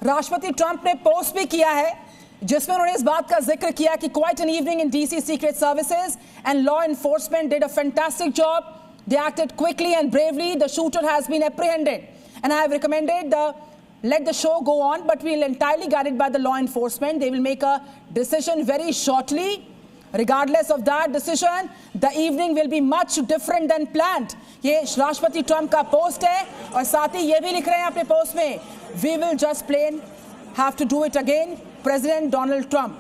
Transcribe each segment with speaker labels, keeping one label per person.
Speaker 1: राष्ट्रपति ट्रंप ने पोस्ट भी किया है जिसमें उन्होंने इस बात का जिक्र किया कि quite an evening in DC secret services and law enforcement did a fantastic job. They acted quickly and bravely. The shooter has been apprehended, and I have recommended let the show go on, but we will entirely guided by the law enforcement. They will make a decision very shortly. Regardless of that decision, the evening will be much different than planned. ये राष्ट्रपति Trump का post है और साथ ही ये भी लिख रहे हैं अपने पोस्ट में, we will just plain have to do it again, president Donald Trump.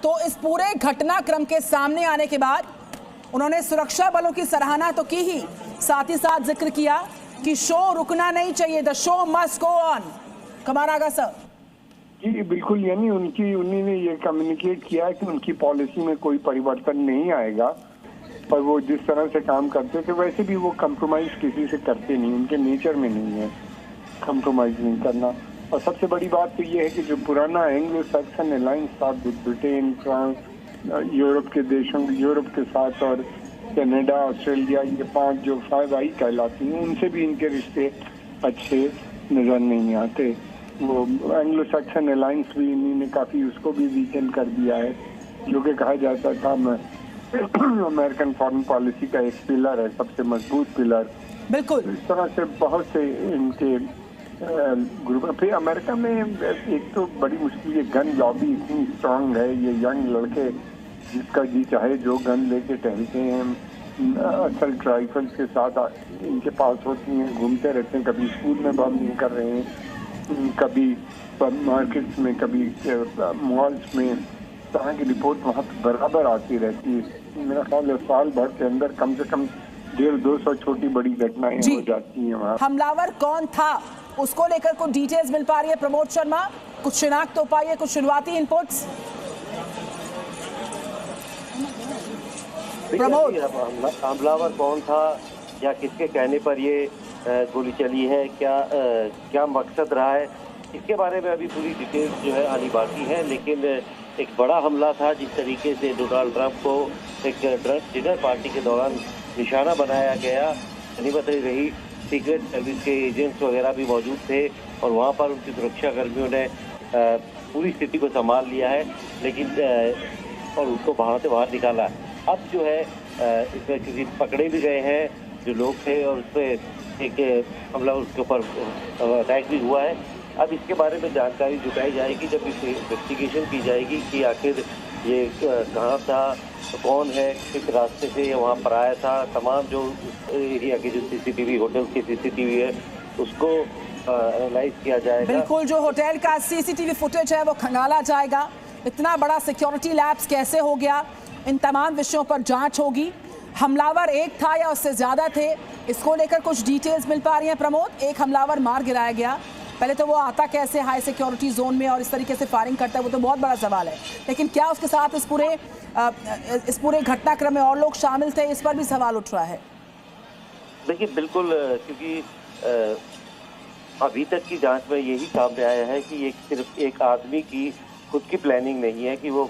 Speaker 1: तो इस पूरे घटनाक्रम के सामने आने के बाद उन्होंने सुरक्षा बलों की सराहना तो की ही, साथ ही साथ जिक्र किया कि शो रुकना नहीं चाहिए, the show must go on. कमारागा सर.
Speaker 2: जी बिल्कुल, यानी उन्होंने ये कम्युनिकेट किया कि उनकी पॉलिसी में कोई परिवर्तन नहीं आएगा, पर वो जिस तरह से काम करते थे वैसे भी वो कंप्रोमाइज किसी से करते नहीं, उनके नेचर में नहीं है कंप्रोमाइज नहीं करना. और सबसे बड़ी बात तो ये है कि जो पुराना एंग्लो सैक्सन अलायंस था ब्रिटेन, फ्रांस, यूरोप के देशों, यूरोप के साथ और कनाडा, ऑस्ट्रेलिया, ये 5 जो 5 आई कहलाती हैं, उनसे भी इनके रिश्ते अच्छे नज़र नहीं आते. वो एंग्लो सैक्सन अलायंस भी इन्होंने काफ़ी उसको भी वीकेंड कर दिया है, जो कि कहा जाता था अमेरिकन फॉरेन पॉलिसी का एक पिलर है, सबसे मजबूत पिलर.
Speaker 1: बिल्कुल.
Speaker 2: इस तरह से बहुत से इनके ग्रुप. फिर अमेरिका में एक तो बड़ी मुश्किल, ये गन लॉबी इतनी स्ट्रांग है, ये यंग लड़के जिसका जी चाहे जो गन लेके टहलते हैं, असल राइफल्स के साथ इनके पास होती हैं, घूमते रहते हैं, कभी स्कूल में बम नहीं कर रहे हैं, कभी मार्केट्स में, कभी मॉल्स में. तरह की रिपोर्ट वहाँ बराबर आती रहती है. मेरा ख्याल है साल भर के अंदर कम से कम 150-200 छोटी बड़ी घटनाएं हो जाती हैं वहाँ.
Speaker 1: हमलावर कौन था उसको लेकर कुछ डिटेल्स मिल पा रही है प्रमोद शर्मा? कुछ शिनाख्त हो पाई है, कुछ शुरुआती इनपुट्स? प्रमोद,
Speaker 3: हमलावर कौन था या किसके कहने पर ये गोली चली है, क्या मकसद रहा है, इसके बारे में अभी पूरी डिटेल्स जो है आनी बाकी है. लेकिन एक बड़ा हमला था जिस तरीके से डोनाल्ड ट्रंप को एक डिनर पार्टी के दौरान निशाना बनाया गया. गनीमत रही सीक्रेट सर्विस के एजेंट्स वगैरह भी मौजूद थे और वहाँ पर उनकी सुरक्षा कर्मियों ने पूरी स्थिति को संभाल लिया है, लेकिन और उसको वहाँ से बाहर निकाला. अब जो है इसमें किसी पकड़े भी गए हैं जो लोग थे और उस पर एक हमला उसके ऊपर अटैक भी हुआ है. अब इसके बारे में जानकारी जुटाई जाएगी जब इन्वेस्टिगेशन की जाएगी कि आखिर ये कहाँ था, कौन है, किस रास्ते से ये वहाँ पर आया था. तमाम जो एरिया की जो सीसीटीवी, होटल की सीसीटीवी है, उसको एनालाइज किया जाएगा.
Speaker 1: बिल्कुल, जो होटल का सीसीटीवी फुटेज है वो खंगाला जाएगा. इतना बड़ा सिक्योरिटी लैप्स कैसे हो गया, इन तमाम विषयों पर जांच होगी. हमलावर एक था या उससे ज्यादा थे, इसको लेकर कुछ डिटेल्स मिल पा रही हैं प्रमोद. एक हमलावर मार गिराया गया, पहले तो वो आता कैसे हाई सिक्योरिटी जोन में और इस तरीके से फायरिंग करता है, वो तो बहुत बड़ा सवाल है. लेकिन क्या उसके साथ इस पूरे घटनाक्रम में और लोग शामिल थे, इस पर भी सवाल उठ रहा है.
Speaker 3: देखिए बिल्कुल, क्योंकि अभी तक की जांच में यही सामने आया है कि ये सिर्फ एक आदमी की खुद की प्लानिंग नहीं है कि वो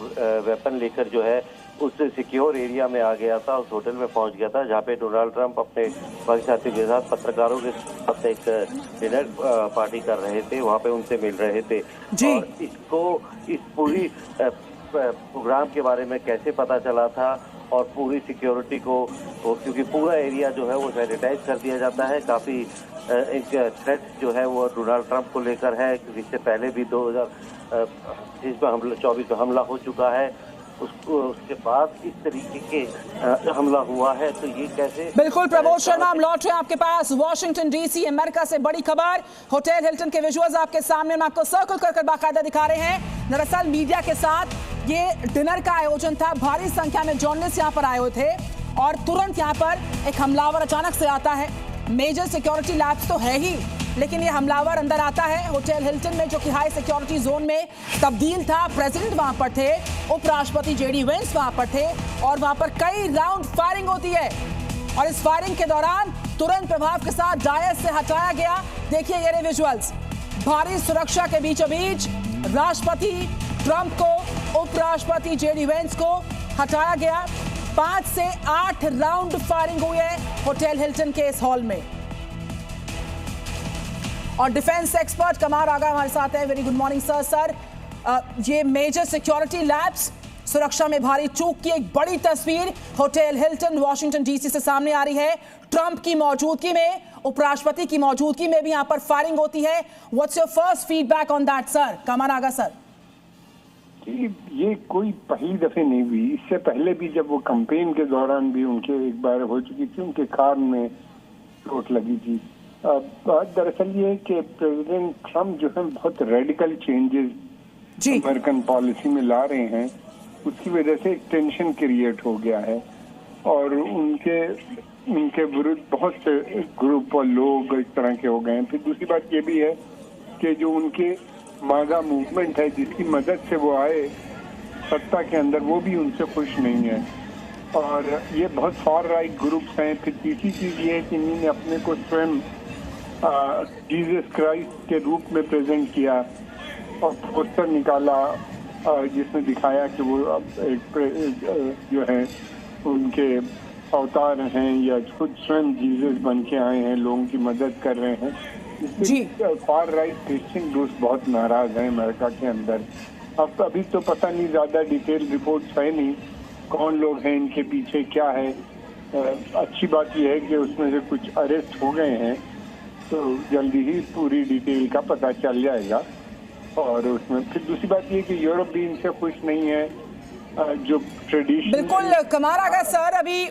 Speaker 3: वेपन लेकर जो है उस सिक्योर एरिया में आ गया था, उस होटल में पहुंच गया था जहां पे डोनाल्ड ट्रंप अपने बाकी साथियों के साथ, पत्रकारों के साथ एक डिनर पार्टी कर रहे थे, वहां पे उनसे मिल रहे थे. और इस पूरी प्रोग्राम के बारे में कैसे पता चला था और पूरी सिक्योरिटी को, क्योंकि पूरा एरिया जो है वो सैनिटाइज कर दिया जाता है. काफ़ी एक थ्रेट जो है वो डोनाल्ड ट्रंप को लेकर है, क्योंकि इससे पहले भी 2024 में हमला हो चुका है. उसके बाद इस तरीके के हमला हुआ है, तो ये कैसे?
Speaker 1: बिल्कुल प्रमोद शर्मा, हम लौट रहे हैं आपके पास. वॉशिंगटन डीसी अमेरिका से बड़ी खबर, होटल हिल्टन के विजुअल्स आपके सामने, हम आपको सर्कल कर बाकायदा दिखा रहे हैं. दरअसल मीडिया के साथ ये डिनर का आयोजन था, भारी संख्या में जर्नलिस्ट यहाँ पर आए हुए थे और तुरंत यहाँ पर एक हमलावर अचानक से आता है. मेजर सिक्योरिटी लैब्स तो है ही, लेकिन ये हमलावर अंदर आता है होटल हिल्टन में, जो कि हाई सिक्योरिटी जोन में तब्दील था. प्रेसिडेंट वहां पर थे, उपराष्ट्रपति जेडी वेंस वहां पर थे और वहां पर कई राउंड फायरिंग होती है. और इस फायरिंग के दौरान तुरंत प्रभाव के साथ डायस से हटाया गया. देखिए ये रहे विजुअल्स, भारी सुरक्षा के बीचों बीच राष्ट्रपति ट्रंप को, उपराष्ट्रपति जेडी वेंस को हटाया गया. 5 से 8 राउंड फायरिंग हुई है होटल हिल्टन के इस हॉल में. और डिफेंस एक्सपर्ट कमार आगा हमारे साथ है। Very good morning sir. Sir, ये मेजर सिक्योरिटी लैब्स, सुरक्षा में भारी चूक की एक बड़ी तस्वीर होटल हिल्टन वाशिंगटन डीसी से सामने आ रही है। ट्रंप की मौजूदगी में, उपराष्ट्रपति की मौजूदगी में भी यहां पर फायरिंग होती है। What's your first feedback on that sir? Qamar Agha sir.
Speaker 2: ये कोई पहली दफे नहीं हुई, इससे पहले भी जब वो कैंपेन के दौरान भी उनके एक बार हो चुकी थी, उनके कान में चोट लगी थी। दरअसल ये है कि प्रेसिडेंट ट्रम्प जो है बहुत रेडिकल चेंजेस अमेरिकन पॉलिसी में ला रहे हैं, उसकी वजह से एक टेंशन क्रिएट हो गया है और उनके विरुद्ध बहुत से ग्रुप और लोग इस तरह के हो गए हैं। फिर दूसरी बात ये भी है कि जो उनके मागा मूवमेंट है जिसकी मदद से वो आए सत्ता के अंदर, वो भी उनसे खुश नहीं है और ये बहुत फार राइट ग्रुप्स हैं। फिर तीसरी चीज ये है कि इन्होंने अपने को स्वयं जीसस क्राइस्ट के रूप में प्रेजेंट किया और पोस्टर निकाला जिसमें दिखाया कि वो एक जो है उनके अवतार हैं या खुद स्वयं जीसस बन के आए हैं, लोगों की मदद कर रहे हैं। इससे फार राइट क्रिश्चियन ग्रुप्स बहुत नाराज हैं अमेरिका के अंदर। अब अभी तो पता नहीं, ज्यादा डिटेल रिपोर्ट्स है नहीं कौन लोग हैं इनके पीछे, क्या है। अच्छी बात यह है कि उसमें से कुछ अरेस्ट हो गए हैं, तो जल्दी ही पूरी डिटेल का पता चल जाएगा। और उसमें फिर दूसरी बात ये कि यूरोप भी इनसे खुश नहीं है, जो ट्रेडिशन।
Speaker 1: बिल्कुल कमार आगा सर, अभी